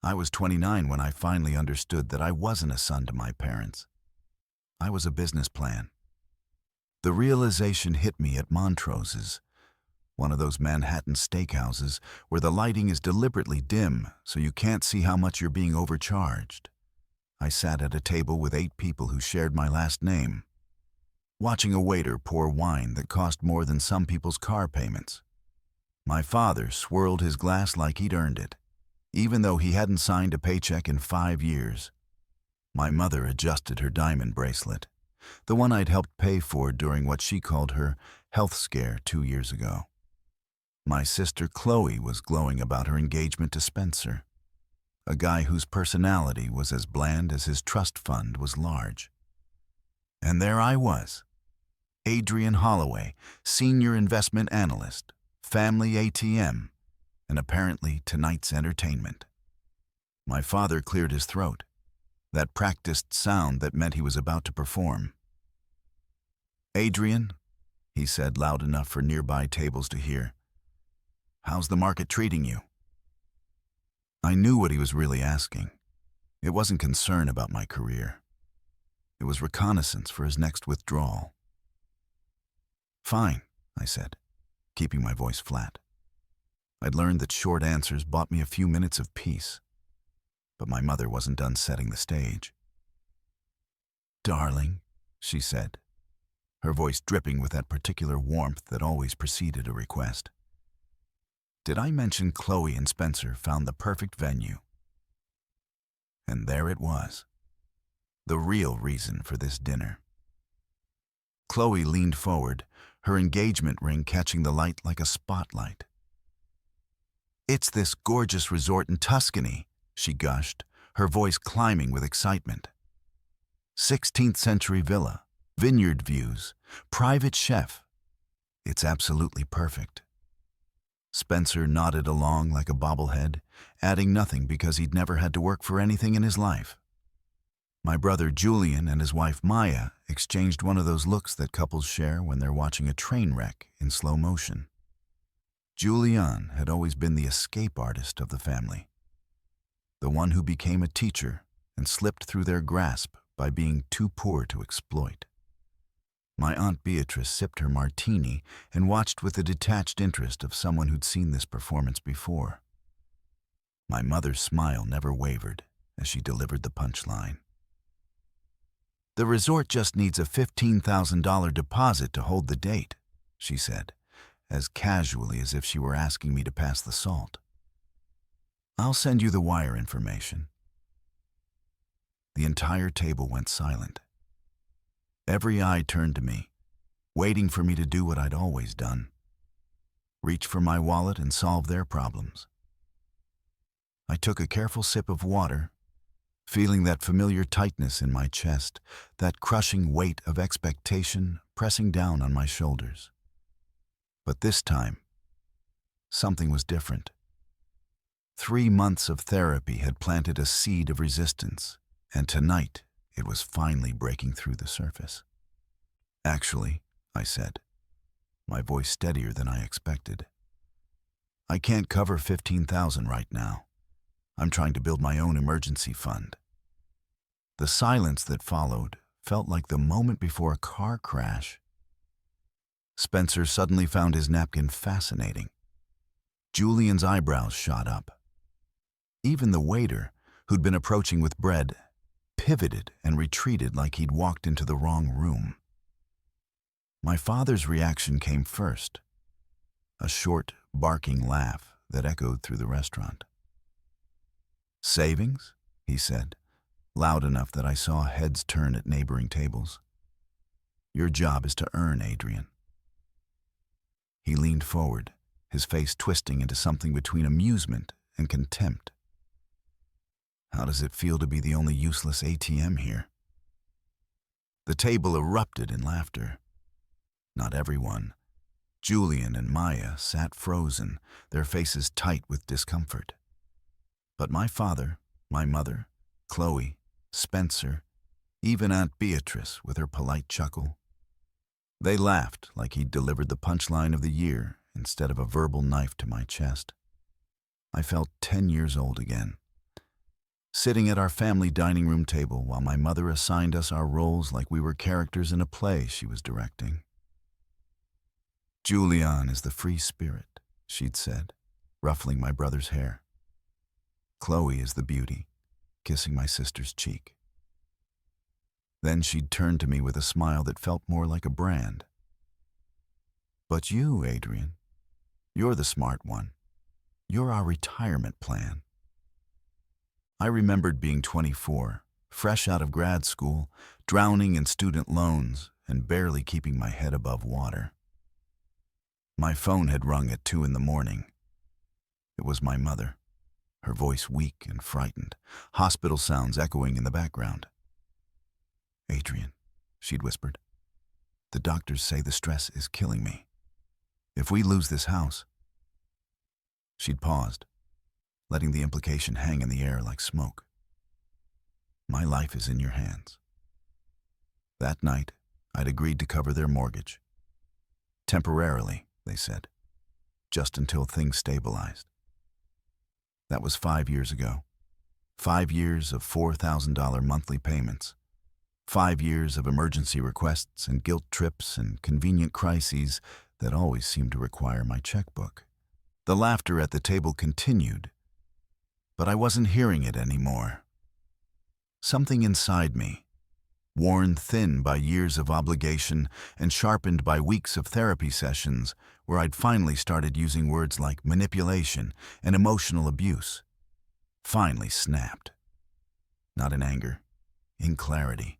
I was 29 when I finally understood that I wasn't a son to my parents. I was a business plan. The realization hit me at Montrose's, one of those Manhattan steakhouses where the lighting is deliberately dim so you can't see how much you're being overcharged. I sat at a table with 8 people who shared my last name, watching a waiter pour wine that cost more than some people's car payments. My father swirled his glass like he'd earned it, even though he hadn't signed a paycheck in 5 years. My mother adjusted her diamond bracelet, the one I'd helped pay for during what she called her health scare 2 years ago. My sister Chloe was glowing about her engagement to Spencer, a guy whose personality was as bland as his trust fund was large. And there I was, Adrian Holloway, senior investment analyst, family ATM, and apparently tonight's entertainment. My father cleared his throat, that practiced sound that meant he was about to perform. "Adrian," he said loud enough for nearby tables to hear, "how's the market treating you?" I knew what he was really asking. It wasn't concern about my career. It was reconnaissance for his next withdrawal. "Fine," I said, keeping my voice flat. I'd learned that short answers bought me a few minutes of peace, but my mother wasn't done setting the stage. "Darling," she said, her voice dripping with that particular warmth that always preceded a request. "Did I mention Chloe and Spencer found the perfect venue?" And there it was, the real reason for this dinner. Chloe leaned forward, her engagement ring catching the light like a spotlight. "It's this gorgeous resort in Tuscany," she gushed, her voice climbing with excitement. "16th century villa, vineyard views, private chef. It's absolutely perfect." Spencer nodded along like a bobblehead, adding nothing because he'd never had to work for anything in his life. My brother Julian and his wife Maya exchanged one of those looks that couples share when they're watching a train wreck in slow motion. Julian had always been the escape artist of the family, the one who became a teacher and slipped through their grasp by being too poor to exploit. My Aunt Beatrice sipped her martini and watched with the detached interest of someone who'd seen this performance before. My mother's smile never wavered as she delivered the punchline. "The resort just needs a $15,000 deposit to hold the date," she said, as casually as if she were asking me to pass the salt. "I'll send you the wire information." The entire table went silent. Every eye turned to me, waiting for me to do what I'd always done: reach for my wallet and solve their problems. I took a careful sip of water, feeling that familiar tightness in my chest, that crushing weight of expectation pressing down on my shoulders. But this time, something was different. 3 months of therapy had planted a seed of resistance, and tonight it was finally breaking through the surface. "Actually," I said, my voice steadier than I expected, "I can't cover $15,000 right now. I'm trying to build my own emergency fund." The silence that followed felt like the moment before a car crash. Spencer suddenly found his napkin fascinating. Julian's eyebrows shot up. Even the waiter, who'd been approaching with bread, pivoted and retreated like he'd walked into the wrong room. My father's reaction came first, a short, barking laugh that echoed through the restaurant. "Savings?" he said, loud enough that I saw heads turn at neighboring tables. "Your job is to earn, Adrian." He leaned forward, his face twisting into something between amusement and contempt. "How does it feel to be the only useless ATM here?" The table erupted in laughter. Not everyone. Julian and Maya sat frozen, their faces tight with discomfort. But my father, my mother, Chloe, Spencer, even Aunt Beatrice with her polite chuckle. They laughed like he'd delivered the punchline of the year instead of a verbal knife to my chest. I felt 10 years old again, sitting at our family dining room table while my mother assigned us our roles like we were characters in a play she was directing. "Julian is the free spirit," she'd said, ruffling my brother's hair. "Chloe is the beauty," kissing my sister's cheek. Then she'd turn to me with a smile that felt more like a brand. "But you, Adrian, you're the smart one. You're our retirement plan." I remembered being 24, fresh out of grad school, drowning in student loans, and barely keeping my head above water. My phone had rung at 2 a.m. It was my mother, her voice weak and frightened, hospital sounds echoing in the background. "Adrian," she'd whispered, "the doctors say the stress is killing me. If we lose this house..." She'd paused, letting the implication hang in the air like smoke. "My life is in your hands." That night, I'd agreed to cover their mortgage. Temporarily, they said, just until things stabilized. That was 5 years ago. 5 years of $4,000 monthly payments. 5 years of emergency requests and guilt trips and convenient crises that always seemed to require my checkbook. The laughter at the table continued, but I wasn't hearing it anymore. Something inside me, worn thin by years of obligation and sharpened by weeks of therapy sessions where I'd finally started using words like manipulation and emotional abuse, finally snapped. Not in anger, in clarity.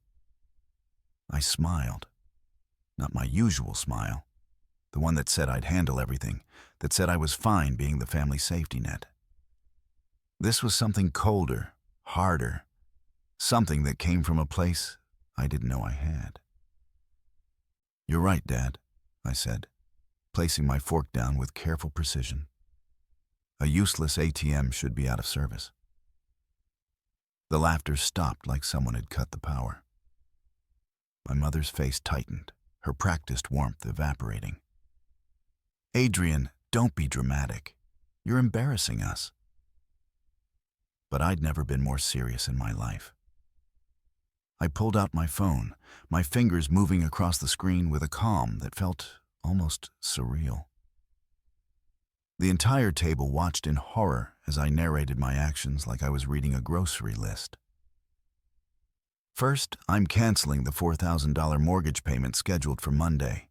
I smiled. Not my usual smile, the one that said I'd handle everything, that said I was fine being the family safety net. This was something colder, harder, something that came from a place I didn't know I had. "You're right, Dad," I said, placing my fork down with careful precision. "A useless ATM should be out of service." The laughter stopped like someone had cut the power. My mother's face tightened, her practiced warmth evaporating. "Adrian, don't be dramatic. You're embarrassing us." But I'd never been more serious in my life. I pulled out my phone, my fingers moving across the screen with a calm that felt almost surreal. The entire table watched in horror as I narrated my actions like I was reading a grocery list. "First, I'm canceling the $4,000 mortgage payment scheduled for Monday.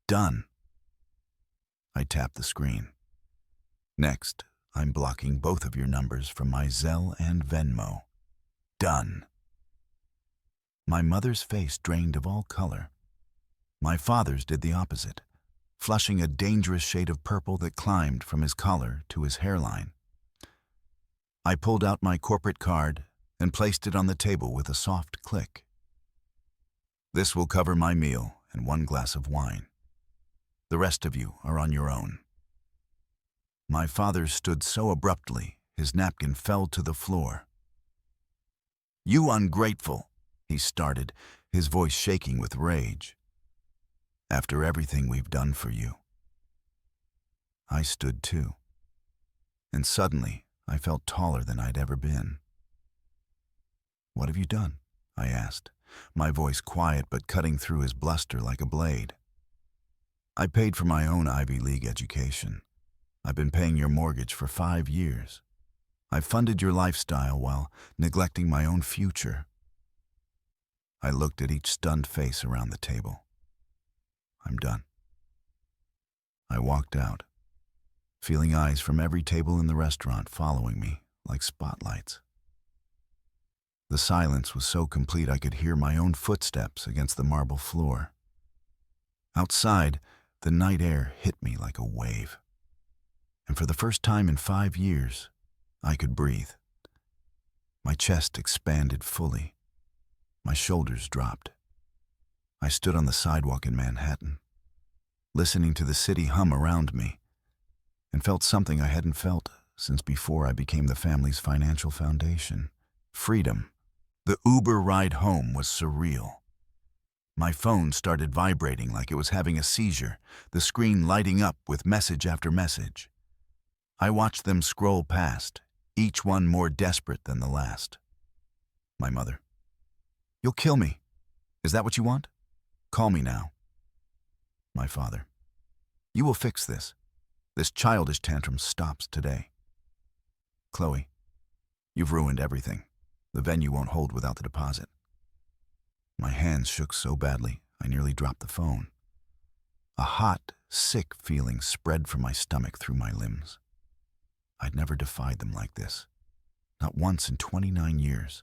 Done." I tapped the screen. "Next, I'm blocking both of your numbers from my Zelle and Venmo. Done." My mother's face drained of all color. My father's did the opposite, flushing a dangerous shade of purple that climbed from his collar to his hairline. I pulled out my corporate card and placed it on the table with a soft click. "This will cover my meal and 1 glass of wine. The rest of you are on your own." My father stood so abruptly, his napkin fell to the floor. "You ungrateful," he started, his voice shaking with rage. "After everything we've done for you." I stood too, and suddenly I felt taller than I'd ever been. "What have you done?" I asked, my voice quiet but cutting through his bluster like a blade. "I paid for my own Ivy League education. I've been paying your mortgage for 5 years. I funded your lifestyle while neglecting my own future." I looked at each stunned face around the table. "I'm done." I walked out, feeling eyes from every table in the restaurant following me like spotlights. The silence was so complete I could hear my own footsteps against the marble floor. Outside, the night air hit me like a wave. And for the first time in 5 years, I could breathe. My chest expanded fully. My shoulders dropped. I stood on the sidewalk in Manhattan, listening to the city hum around me, and felt something I hadn't felt since before I became the family's financial foundation. Freedom. The Uber ride home was surreal. My phone started vibrating like it was having a seizure, the screen lighting up with message after message. I watched them scroll past, each one more desperate than the last. My mother. You'll kill me. Is that what you want? Call me now. My father. You will fix this. This childish tantrum stops today. Chloe. You've ruined everything. The venue won't hold without the deposit. My hands shook so badly, I nearly dropped the phone. A hot, sick feeling spread from my stomach through my limbs. I'd never defied them like this. Not once in 29 years.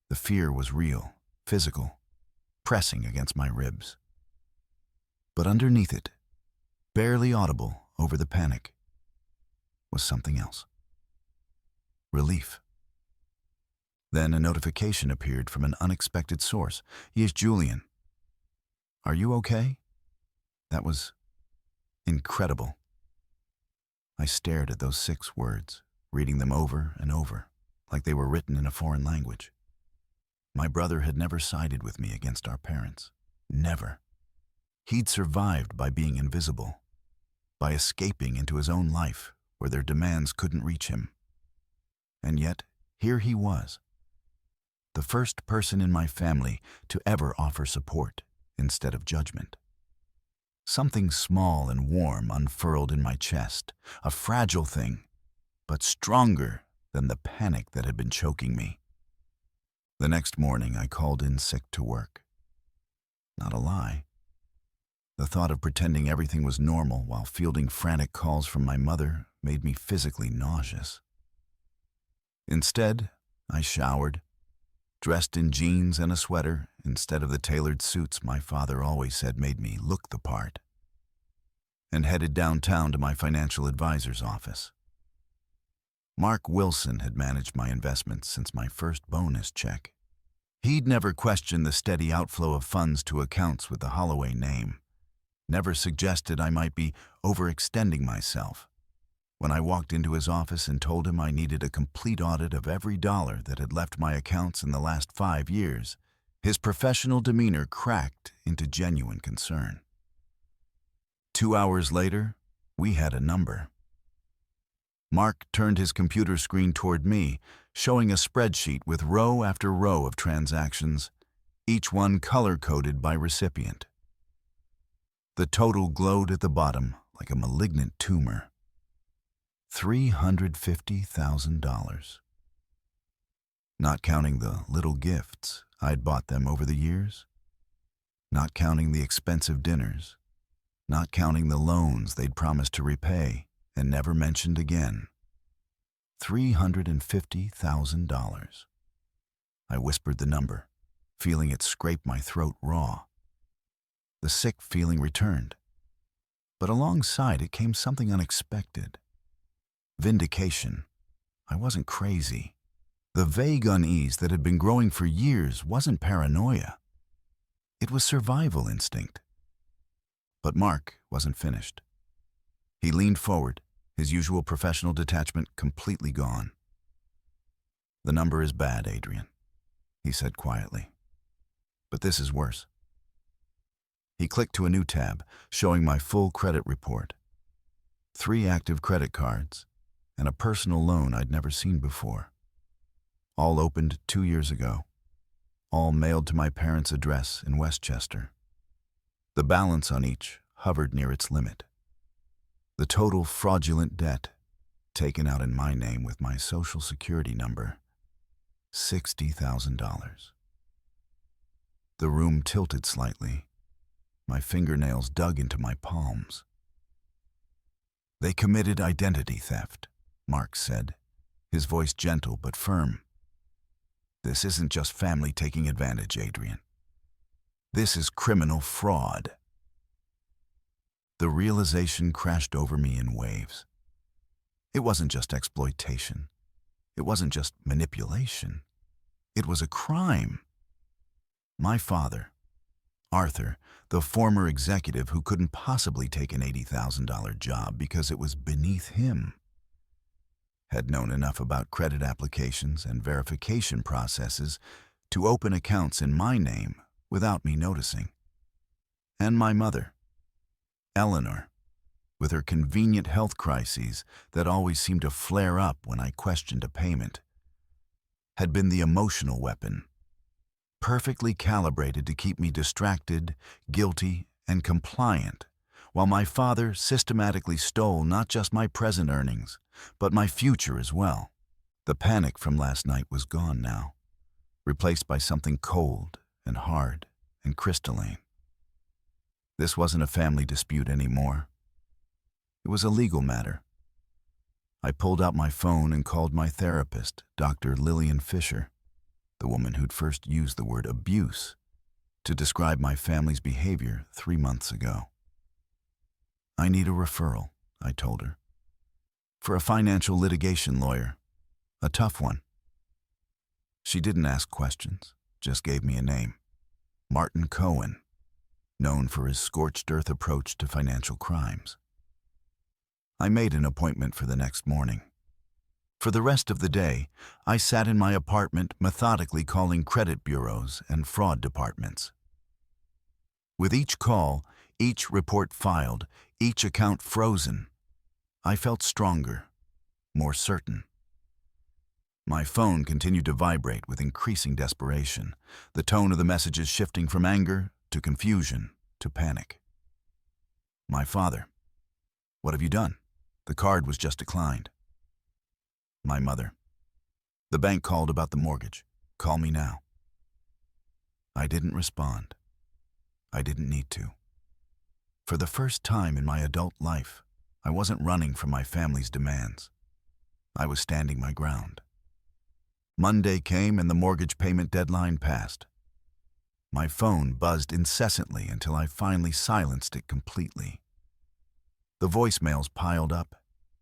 The fear was real, physical, pressing against my ribs. But underneath it, barely audible over the panic, was something else. Relief. Then a notification appeared from an unexpected source. Yes, Julian. Are you okay? That was incredible. I stared at those 6 words, reading them over and over, like they were written in a foreign language. My brother had never sided with me against our parents. Never. He'd survived by being invisible, by escaping into his own life where their demands couldn't reach him. And yet, here he was, the first person in my family to ever offer support instead of judgment. Something small and warm unfurled in my chest, a fragile thing, but stronger than the panic that had been choking me. The next morning, I called in sick to work. Not a lie. The thought of pretending everything was normal while fielding frantic calls from my mother made me physically nauseous. Instead, I showered, dressed in jeans and a sweater instead of the tailored suits my father always said made me look the part, and headed downtown to my financial advisor's office. Mark Wilson had managed my investments since my first bonus check. He'd never questioned the steady outflow of funds to accounts with the Holloway name, never suggested I might be overextending myself. When I walked into his office and told him I needed a complete audit of every dollar that had left my accounts in the last 5 years, his professional demeanor cracked into genuine concern. 2 hours later, we had a number. Mark turned his computer screen toward me, showing a spreadsheet with row after row of transactions, each one color-coded by recipient. The total glowed at the bottom like a malignant tumor. $350,000. Not counting the little gifts I'd bought them over the years. Not counting the expensive dinners. Not counting the loans they'd promised to repay and never mentioned again. $350,000. I whispered the number, feeling it scrape my throat raw. The sick feeling returned, but alongside it came something unexpected. Vindication. I wasn't crazy. The vague unease that had been growing for years wasn't paranoia. It was survival instinct. But Mark wasn't finished. He leaned forward, his usual professional detachment completely gone. "The number is bad, Adrian," he said quietly. "But this is worse." He clicked to a new tab, showing my full credit report. 3 active credit cards, and a personal loan I'd never seen before. All opened 2 years ago. All mailed to my parents' address in Westchester. The balance on each hovered near its limit. The total fraudulent debt, taken out in my name with my Social Security number, $60,000. The room tilted slightly. My fingernails dug into my palms. "They committed identity theft," Mark said, his voice gentle but firm. "This isn't just family taking advantage, Adrian. This is criminal fraud." The realization crashed over me in waves. It wasn't just exploitation. It wasn't just manipulation. It was a crime. My father, Arthur, the former executive who couldn't possibly take an $80,000 job because it was beneath him, had known enough about credit applications and verification processes to open accounts in my name without me noticing. And my mother, Eleanor, with her convenient health crises that always seemed to flare up when I questioned a payment, had been the emotional weapon, perfectly calibrated to keep me distracted, guilty, and compliant, while my father systematically stole not just my present earnings, but my future as well. The panic from last night was gone now, replaced by something cold and hard and crystalline. This wasn't a family dispute anymore. It was a legal matter. I pulled out my phone and called my therapist, Dr. Lillian Fisher, the woman who'd first used the word abuse to describe my family's behavior 3 months ago. I need a referral, I told her, for a financial litigation lawyer, a tough one. She didn't ask questions, just gave me a name, Martin Cohen, known for his scorched earth approach to financial crimes. I made an appointment for the next morning. For the rest of the day, I sat in my apartment methodically calling credit bureaus and fraud departments. With each call, each report filed, each account frozen, I felt stronger, more certain. My phone continued to vibrate with increasing desperation, the tone of the messages shifting from anger to confusion to panic. My father. What have you done? The card was just declined. My mother. The bank called about the mortgage. Call me now. I didn't respond. I didn't need to. For the first time in my adult life, I wasn't running from my family's demands. I was standing my ground. Monday came and the mortgage payment deadline passed. My phone buzzed incessantly until I finally silenced it completely. The voicemails piled up,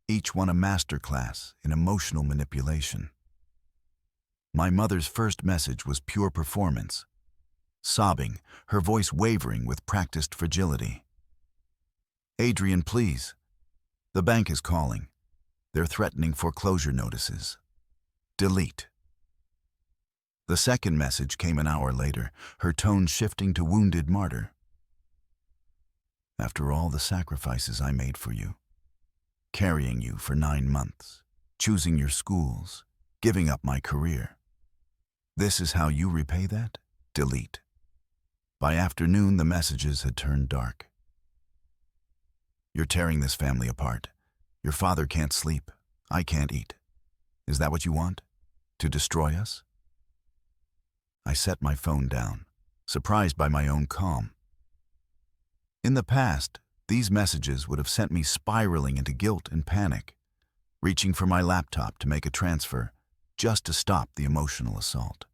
each one a masterclass in emotional manipulation. My mother's first message was pure performance, sobbing, her voice wavering with practiced fragility. Adrian, please. The bank is calling. They're threatening foreclosure notices. Delete. The second message came an hour later, her tone shifting to wounded martyr. After all the sacrifices I made for you, carrying you for 9 months, choosing your schools, giving up my career, this is how you repay that? Delete. By afternoon, the messages had turned dark. You're tearing this family apart. Your father can't sleep. I can't eat. Is that what you want? To destroy us? I set my phone down, surprised by my own calm. In the past, these messages would have sent me spiraling into guilt and panic, reaching for my laptop to make a transfer just to stop the emotional assault.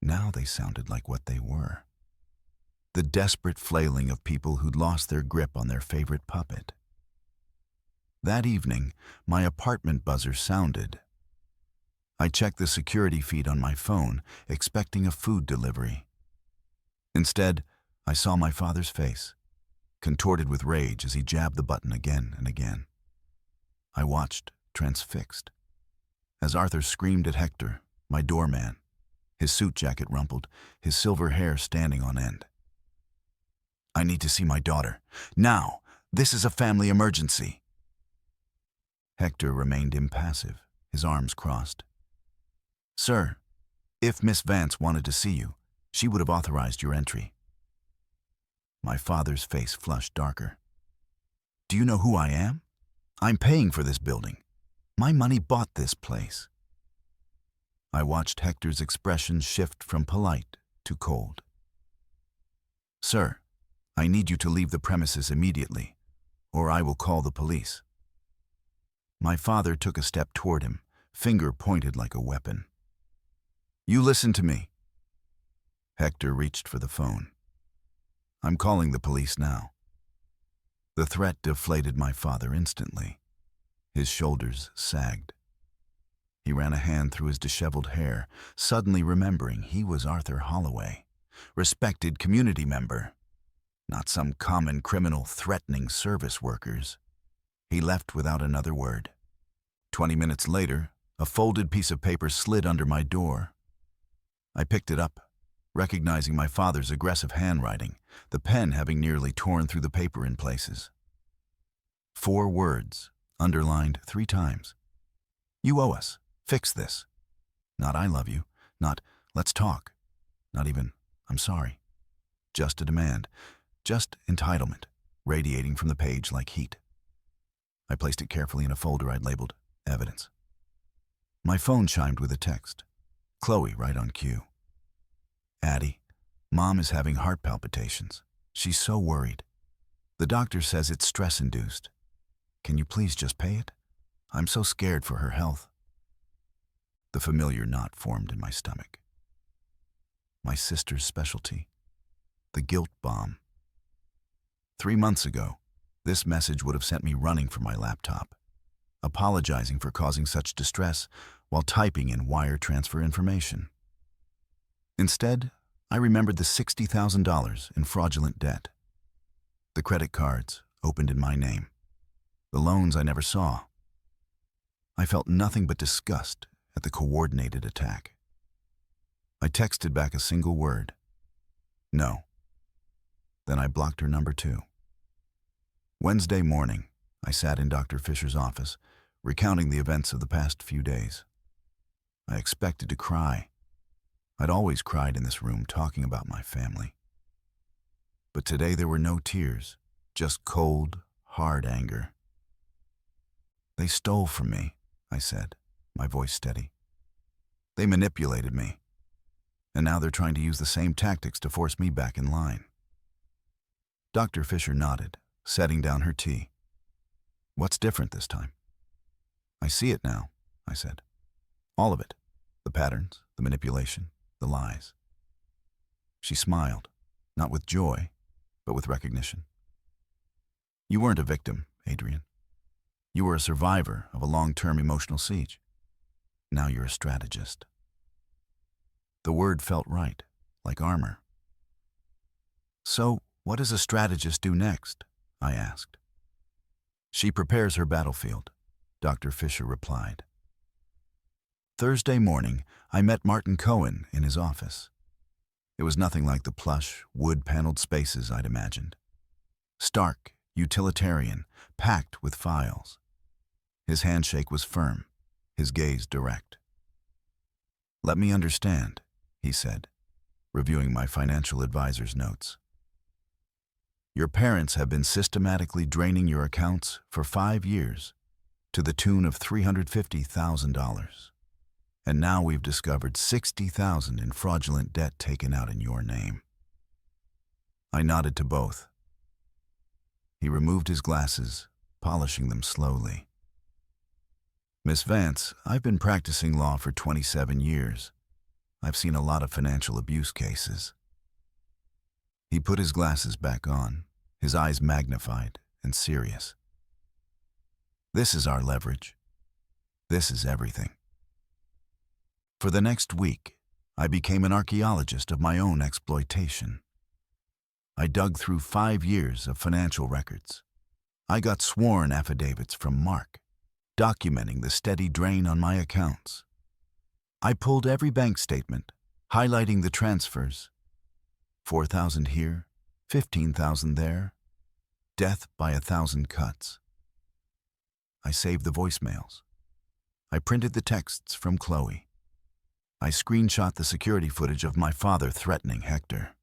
Now they sounded like what they were. The desperate flailing of people who'd lost their grip on their favorite puppet. That evening, my apartment buzzer sounded. I checked the security feed on my phone, expecting a food delivery. Instead, I saw my father's face, contorted with rage as he jabbed the button again and again. I watched, transfixed, as Arthur screamed at Hector, my doorman, his suit jacket rumpled, his silver hair standing on end. I need to see my daughter. Now! This is a family emergency. Hector remained impassive, his arms crossed. Sir, if Miss Vance wanted to see you, she would have authorized your entry. My father's face flushed darker. Do you know who I am? I'm paying for this building. My money bought this place. I watched Hector's expression shift from polite to cold. Sir, I need you to leave the premises immediately, or I will call the police. My father took a step toward him, finger pointed like a weapon. You listen to me. Hector reached for the phone. I'm calling the police now. The threat deflated my father instantly. His shoulders sagged. He ran a hand through his disheveled hair, suddenly remembering he was Arthur Holloway, respected community member, not some common criminal threatening service workers. He left without another word. 20 minutes later, a folded piece of paper slid under my door. I picked it up, recognizing my father's aggressive handwriting, the pen having nearly torn through the paper in places. 4 words, underlined 3 times. You owe us. Fix this. Not I love you. Not let's talk. Not even I'm sorry. Just a demand. Just entitlement, radiating from the page like heat. I placed it carefully in a folder I'd labeled evidence. My phone chimed with a text. Chloe, right on cue. Addie, Mom is having heart palpitations. She's so worried. The doctor says it's stress-induced. Can you please just pay it? I'm so scared for her health. The familiar knot formed in my stomach. My sister's specialty. The guilt bomb. 3 months ago, this message would have sent me running for my laptop, apologizing for causing such distress while typing in wire transfer information. Instead, I remembered the $60,000 in fraudulent debt, the credit cards opened in my name, the loans I never saw. I felt nothing but disgust at the coordinated attack. I texted back a single word. No. Then I blocked her number too. Wednesday morning, I sat in Dr. Fisher's office, recounting the events of the past few days. I expected to cry. I'd always cried in this room talking about my family. But today there were no tears, just cold, hard anger. They stole from me, I said, my voice steady. They manipulated me, and now they're trying to use the same tactics to force me back in line. Dr. Fisher nodded, setting down her tea. What's different this time? I see it now, I said. All of it. The patterns, the manipulation, the lies. She smiled, not with joy, but with recognition. You weren't a victim, Adrian. You were a survivor of a long-term emotional siege. Now you're a strategist. The word felt right, like armor. So, what does a strategist do next? I asked. She prepares her battlefield, Dr. Fisher replied. Thursday morning, I met Martin Cohen in his office. It was nothing like the plush, wood-paneled spaces I'd imagined. Stark, utilitarian, packed with files. His handshake was firm, his gaze direct. Let me understand, he said, reviewing my financial advisor's notes. Your parents have been systematically draining your accounts for 5 years to the tune of $350,000. And now we've discovered $60,000 in fraudulent debt taken out in your name. I nodded to both. He removed his glasses, polishing them slowly. Miss Vance, I've been practicing law for 27 years. I've seen a lot of financial abuse cases. He put his glasses back on, his eyes magnified and serious. This is our leverage. This is everything. For the next week, I became an archaeologist of my own exploitation. I dug through 5 years of financial records. I got sworn affidavits from Mark, documenting the steady drain on my accounts. I pulled every bank statement, highlighting the transfers. 4,000 here, 15,000 there, death by 1,000 cuts. I saved the voicemails. I printed the texts from Chloe. I screenshot the security footage of my father threatening Hector.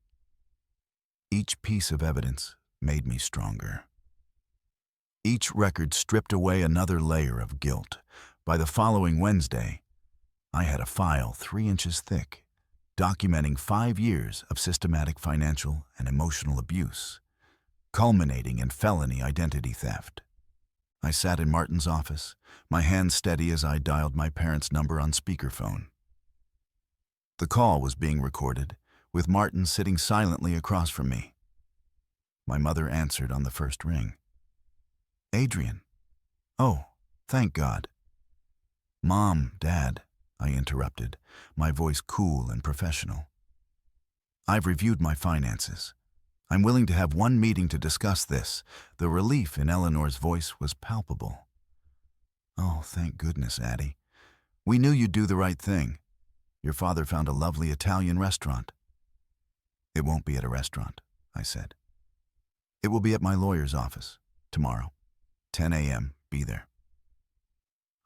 Each piece of evidence made me stronger. Each record stripped away another layer of guilt. By the following Wednesday, I had a file 3 inches thick, documenting 5 years of systematic financial and emotional abuse, culminating in felony identity theft. I sat in Martin's office, my hands steady as I dialed my parents' number on speakerphone. The call was being recorded, with Martin sitting silently across from me. My mother answered on the first ring. Adrian. Oh, thank God. Mom, Dad, I interrupted, my voice cool and professional. I've reviewed my finances. I'm willing to have one meeting to discuss this. The relief in Eleanor's voice was palpable. Oh, thank goodness, Addie. We knew you'd do the right thing. Your father found a lovely Italian restaurant. It won't be at a restaurant, I said. It will be at my lawyer's office, tomorrow, 10 a.m., be there.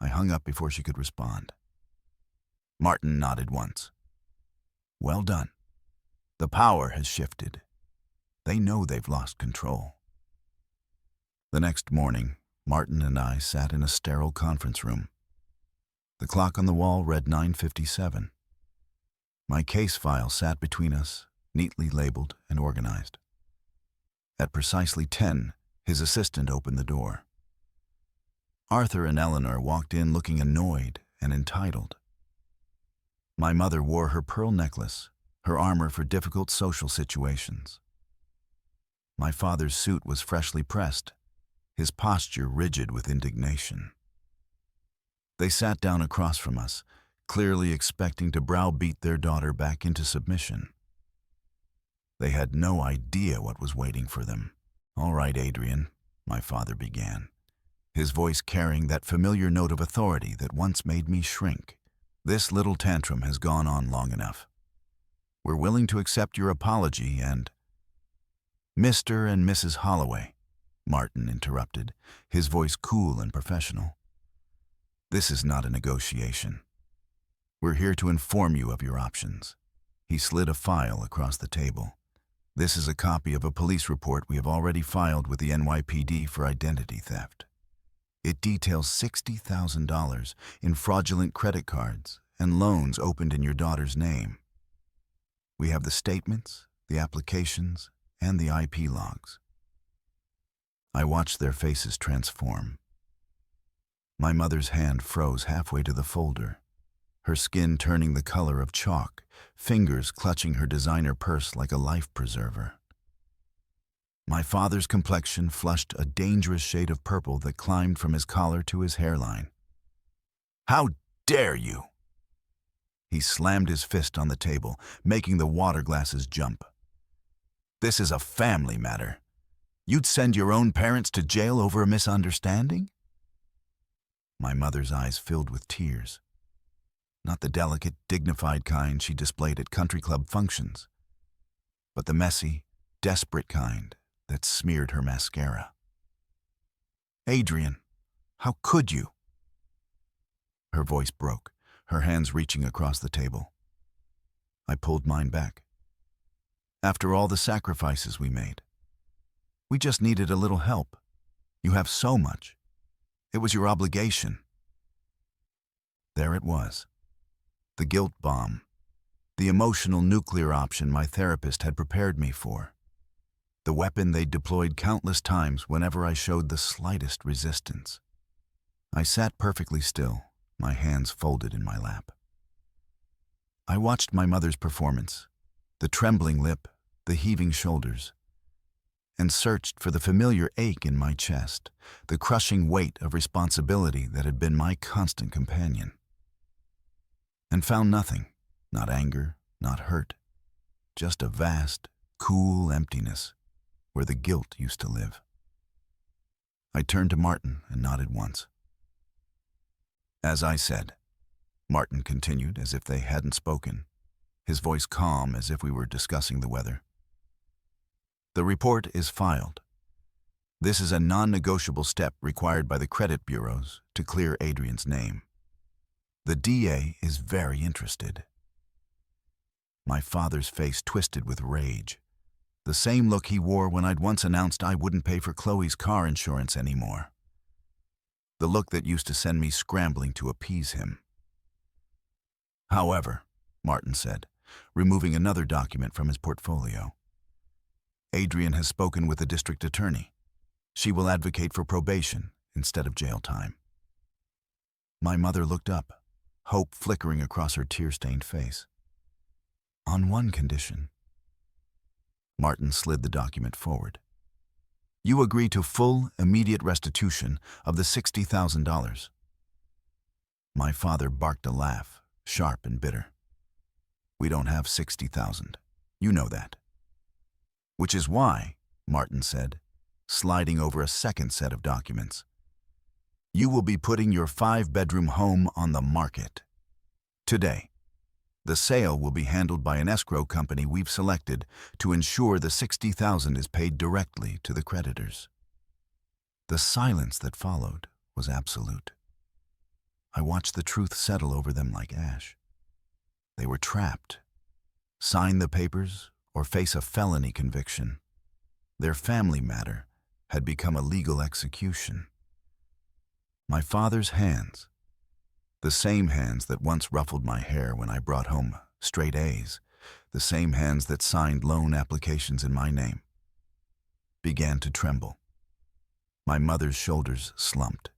I hung up before she could respond. Martin nodded once. Well done. The power has shifted. They know they've lost control. The next morning, Martin and I sat in a sterile conference room. The clock on the wall read 9:57. My case file sat between us, neatly labeled and organized. At precisely 10, his assistant opened the door. Arthur and Eleanor walked in looking annoyed and entitled. My mother wore her pearl necklace, her armor for difficult social situations. My father's suit was freshly pressed, his posture rigid with indignation. They sat down across from us, clearly expecting to browbeat their daughter back into submission. They had no idea what was waiting for them. All right, Adrian, my father began, his voice carrying that familiar note of authority that once made me shrink. This little tantrum has gone on long enough. We're willing to accept your apology and— Mr. and Mrs. Holloway, Martin interrupted, his voice cool and professional. This is not a negotiation. We're here to inform you of your options. He slid a file across the table. This is a copy of a police report we have already filed with the NYPD for identity theft. It details $60,000 in fraudulent credit cards and loans opened in your daughter's name. We have the statements, the applications, and the IP logs. I watched their faces transform. My mother's hand froze halfway to the folder, her skin turning the color of chalk, fingers clutching her designer purse like a life preserver. My father's complexion flushed a dangerous shade of purple that climbed from his collar to his hairline. How dare you! He slammed his fist on the table, making the water glasses jump. This is a family matter. You'd send your own parents to jail over a misunderstanding? My mother's eyes filled with tears. Not the delicate, dignified kind she displayed at country club functions, but the messy, desperate kind that smeared her mascara. Adrian, how could you? Her voice broke, her hands reaching across the table. I pulled mine back. After all the sacrifices we made, we just needed a little help. You have so much. It was your obligation. There it was. The guilt bomb. The emotional nuclear option my therapist had prepared me for. The weapon they'd deployed countless times whenever I showed the slightest resistance. I sat perfectly still, my hands folded in my lap. I watched my mother's performance, the trembling lip, the heaving shoulders, and searched for the familiar ache in my chest, the crushing weight of responsibility that had been my constant companion. And found nothing, not anger, not hurt, just a vast, cool emptiness where the guilt used to live. I turned to Martin and nodded once. As I said, Martin continued as if they hadn't spoken, his voice calm as if we were discussing the weather. The report is filed. This is a non-negotiable step required by the credit bureaus to clear Adrian's name. The DA is very interested. My father's face twisted with rage, the same look he wore when I'd once announced I wouldn't pay for Chloe's car insurance anymore. The look that used to send me scrambling to appease him. However, Martin said, removing another document from his portfolio, Adrian has spoken with the district attorney. She will advocate for probation instead of jail time. My mother looked up, hope flickering across her tear-stained face. On one condition. Martin slid the document forward. You agree to full, immediate restitution of the $60,000. My father barked a laugh, sharp and bitter. We don't have $60,000. You know that. Which is why, Martin said, sliding over a second set of documents, you will be putting your 5-bedroom home on the market. Today, the sale will be handled by an escrow company we've selected to ensure the $60,000 is paid directly to the creditors. The silence that followed was absolute. I watched the truth settle over them like ash. They were trapped. Sign the papers or face a felony conviction. Their family matter had become a legal execution. My father's hands, the same hands that once ruffled my hair when I brought home straight A's, the same hands that signed loan applications in my name, began to tremble. My mother's shoulders slumped,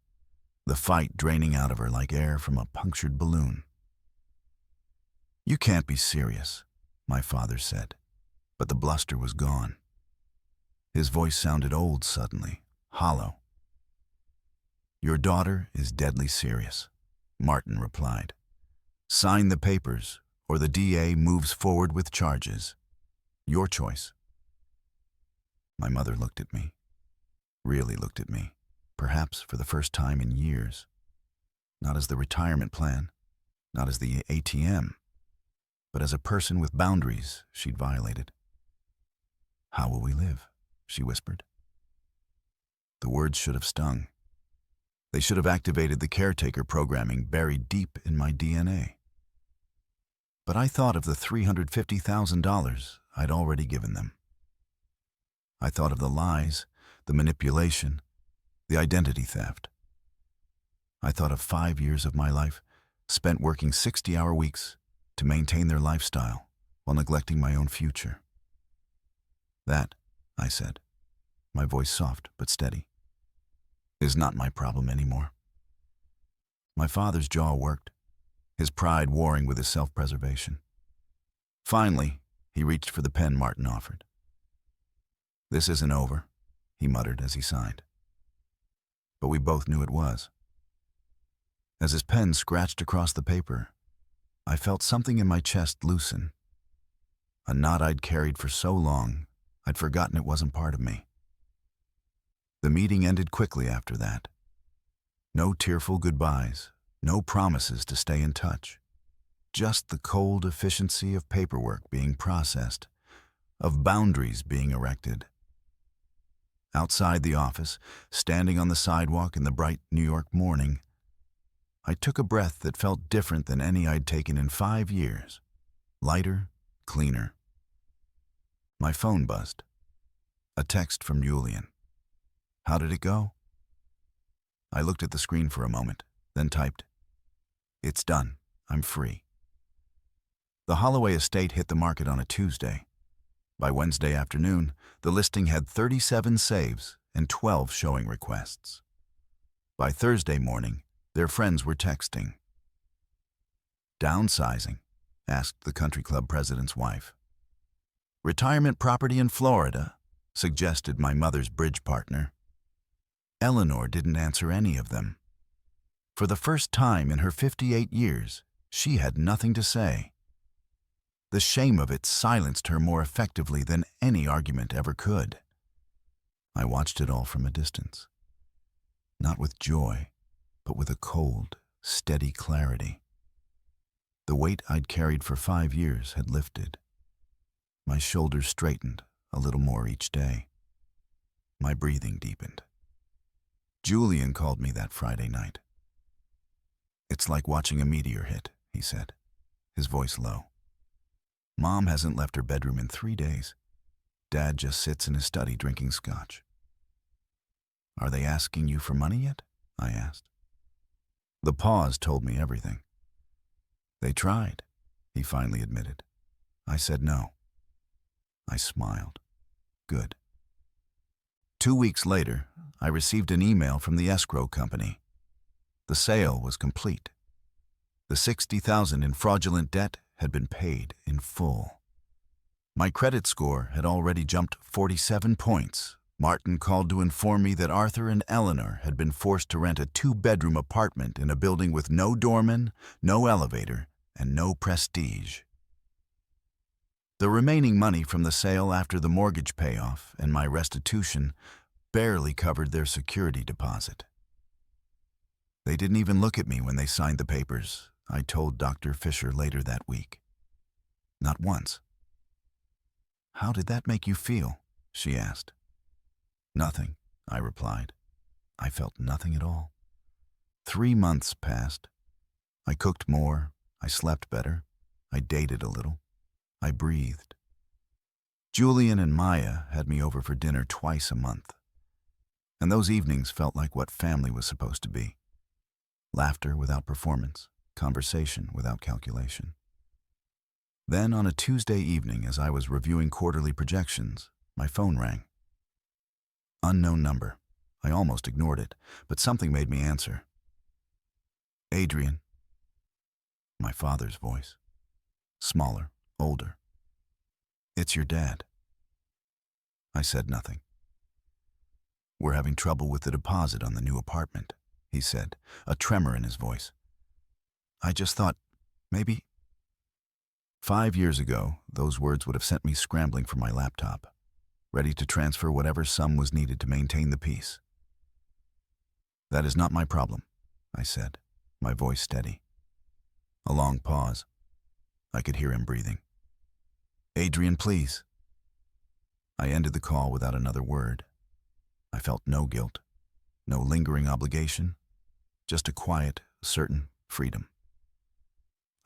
the fight draining out of her like air from a punctured balloon. "You can't be serious," my father said, but the bluster was gone. His voice sounded old suddenly, hollow. "Your daughter is deadly serious," Martin replied. "Sign the papers, or the DA moves forward with charges. Your choice." My mother looked at me, really looked at me, perhaps for the first time in years. Not as the retirement plan, not as the ATM, but as a person with boundaries she'd violated. "How will we live?" she whispered. The words should have stung. They should have activated the caretaker programming buried deep in my DNA. But I thought of the $350,000 I'd already given them. I thought of the lies, the manipulation, the identity theft. I thought of 5 years of my life spent working 60-hour weeks to maintain their lifestyle while neglecting my own future. "That," I said, my voice soft but steady, "is not my problem anymore." My father's jaw worked, his pride warring with his self-preservation. Finally, he reached for the pen Martin offered. "This isn't over," he muttered as he signed. But we both knew it was. As his pen scratched across the paper, I felt something in my chest loosen. A knot I'd carried for so long, I'd forgotten it wasn't part of me. The meeting ended quickly after that. No tearful goodbyes, no promises to stay in touch. Just the cold efficiency of paperwork being processed, of boundaries being erected. Outside the office, standing on the sidewalk in the bright New York morning, I took a breath that felt different than any I'd taken in 5 years. Lighter, cleaner. My phone buzzed. A text from Julian. "How did it go?" I looked at the screen for a moment, then typed, "It's done. I'm free." The Holloway estate hit the market on a Tuesday. By Wednesday afternoon, the listing had 37 saves and 12 showing requests. By Thursday morning, their friends were texting. "Downsizing?" asked the country club president's wife. "Retirement property in Florida?" suggested my mother's bridge partner. Eleanor didn't answer any of them. For the first time in her 58 years, she had nothing to say. The shame of it silenced her more effectively than any argument ever could. I watched it all from a distance. Not with joy, but with a cold, steady clarity. The weight I'd carried for 5 years had lifted. My shoulders straightened a little more each day. My breathing deepened. Julian called me that Friday night. "It's like watching a meteor hit," he said, his voice low. "Mom hasn't left her bedroom in 3 days. Dad just sits in his study drinking scotch." "Are they asking you for money yet?" I asked. The pause told me everything. "They tried," he finally admitted. I said no. I smiled. Good. 2 weeks later, I received an email from the escrow company. The sale was complete. The $60,000 in fraudulent debt had been paid in full. My credit score had already jumped 47 points. Martin called to inform me that Arthur and Eleanor had been forced to rent a 2-bedroom apartment in a building with no doorman, no elevator, and no prestige. The remaining money from the sale after the mortgage payoff and my restitution barely covered their security deposit. They didn't even look at me when they signed the papers, I told Dr. Fisher later that week. Not once. "How did that make you feel?" she asked. "Nothing," I replied. I felt nothing at all. 3 months passed. I cooked more, I slept better, I dated a little, I breathed. Julian and Maya had me over for dinner twice a month, and those evenings felt like what family was supposed to be. Laughter without performance, conversation without calculation. Then on a Tuesday evening, as I was reviewing quarterly projections, my phone rang. Unknown number. I almost ignored it, but something made me answer. Adrian. My father's voice. Smaller, older. It's your dad. I said nothing. We're having trouble with the deposit on the new apartment, he said, a tremor in his voice. I just thought, maybe. 5 years ago, those words would have sent me scrambling for my laptop, ready to transfer whatever sum was needed to maintain the peace. That is not my problem, I said, my voice steady. A long pause. I could hear him breathing. Adrian, please. I ended the call without another word. I felt no guilt, no lingering obligation, just a quiet, certain freedom.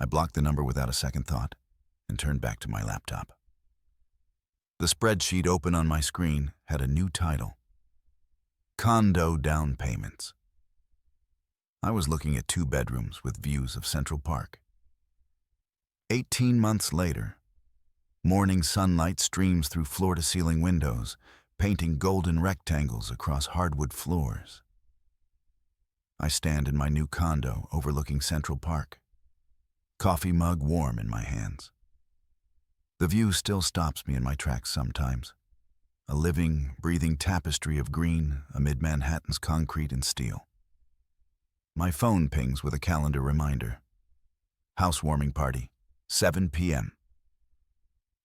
I blocked the number without a second thought and turned back to my laptop. The spreadsheet open on my screen had a new title: Condo Down Payments. I was looking at 2 bedrooms with views of Central Park. 18 months later, morning sunlight streams through floor-to-ceiling windows, painting golden rectangles across hardwood floors. I stand in my new condo overlooking Central Park, coffee mug warm in my hands. The view still stops me in my tracks sometimes, a living, breathing tapestry of green amid Manhattan's concrete and steel. My phone pings with a calendar reminder. Housewarming party, 7 p.m.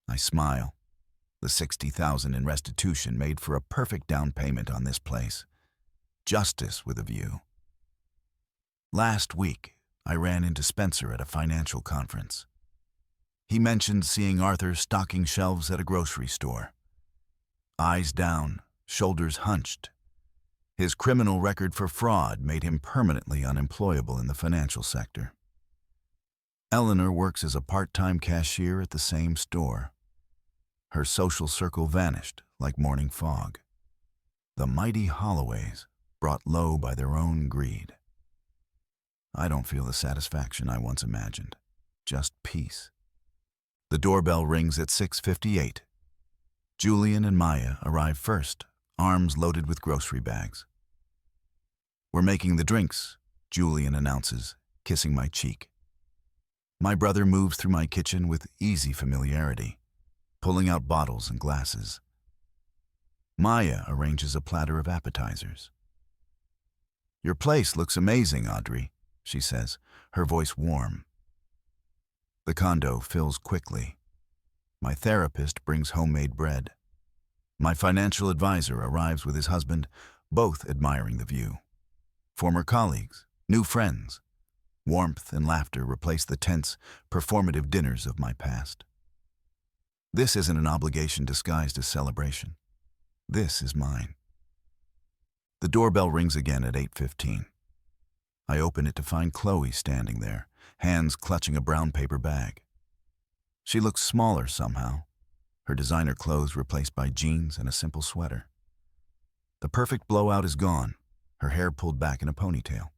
I smile. The $60,000 in restitution made for a perfect down payment on this place. Justice with a view. Last week, I ran into Spencer at a financial conference. He mentioned seeing Arthur stocking shelves at a grocery store. Eyes down, shoulders hunched. His criminal record for fraud made him permanently unemployable in the financial sector. Eleanor works as a part-time cashier at the same store. Her social circle vanished like morning fog. The mighty Holloways, brought low by their own greed. I don't feel the satisfaction I once imagined, just peace. The doorbell rings at 6:58. Julian and Maya arrive first, arms loaded with grocery bags. We're making the drinks, Julian announces, kissing my cheek. My brother moves through my kitchen with easy familiarity, pulling out bottles and glasses. Maya arranges a platter of appetizers. Your place looks amazing, Audrey, she says, her voice warm. The condo fills quickly. My therapist brings homemade bread. My financial advisor arrives with his husband, both admiring the view. Former colleagues, new friends. Warmth and laughter replace the tense, performative dinners of my past. This isn't an obligation disguised as celebration. This is mine. The doorbell rings again at 8:15. I open it to find Chloe standing there, hands clutching a brown paper bag. She looks smaller somehow, her designer clothes replaced by jeans and a simple sweater. The perfect blowout is gone, her hair pulled back in a ponytail.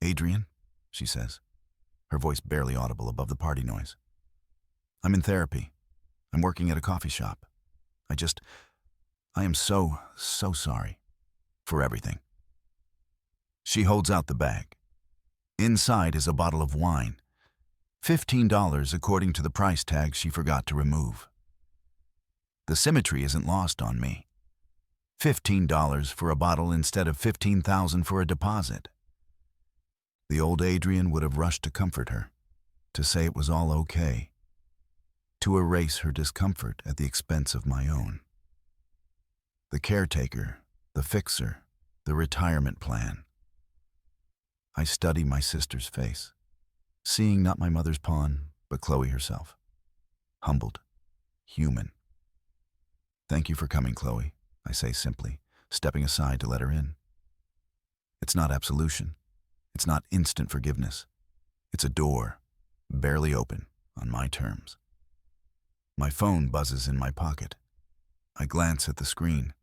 Adrian, she says, her voice barely audible above the party noise. I'm in therapy. I'm working at a coffee shop. I am so sorry for everything. She holds out the bag. Inside is a bottle of wine. $15 according to the price tag she forgot to remove. The symmetry isn't lost on me. $15 for a bottle instead of $15,000 for a deposit. The old Adrian would have rushed to comfort her, to say it was all okay, to erase her discomfort at the expense of my own. The caretaker, the fixer, the retirement plan. I study my sister's face, seeing not my mother's pawn, but Chloe herself. Humbled, human. Thank you for coming, Chloe, I say simply, stepping aside to let her in. It's not absolution. It's not instant forgiveness. It's a door, barely open, on my terms. My phone buzzes in my pocket. I glance at the screen.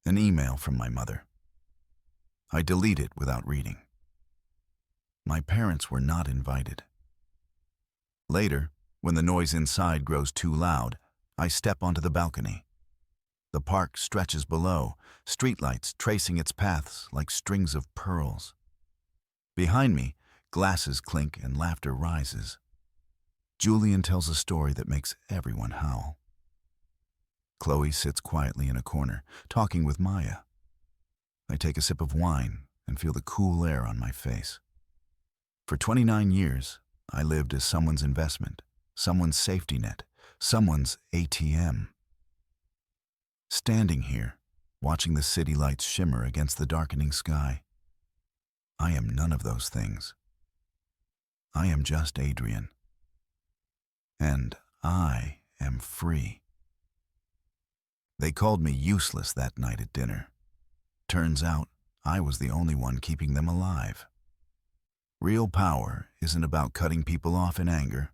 An email from my mother. I delete it without reading. My parents were not invited. Later, when the noise inside grows too loud, I step onto the balcony. The park stretches below, streetlights tracing its paths like strings of pearls. Behind me, glasses clink and laughter rises. Julian tells a story that makes everyone howl. Chloe sits quietly in a corner, talking with Maya. I take a sip of wine and feel the cool air on my face. For 29 years, I lived as someone's investment, someone's safety net, someone's ATM. Standing here, watching the city lights shimmer against the darkening sky, I am none of those things. I am just Adrian. And I am free. They called me useless that night at dinner. Turns out, I was the only one keeping them alive. Real power isn't about cutting people off in anger.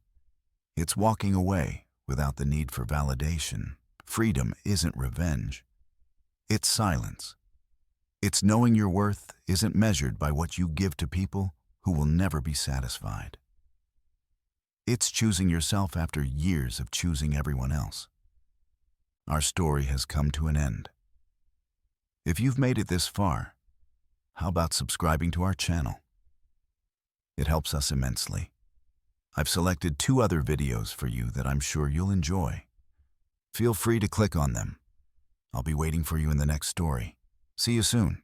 It's walking away without the need for validation. Freedom isn't revenge. It's silence. It's knowing your worth isn't measured by what you give to people who will never be satisfied. It's choosing yourself after years of choosing everyone else. Our story has come to an end. If you've made it this far, how about subscribing to our channel? It helps us immensely. I've selected 2 other videos for you that I'm sure you'll enjoy. Feel free to click on them. I'll be waiting for you in the next story. See you soon.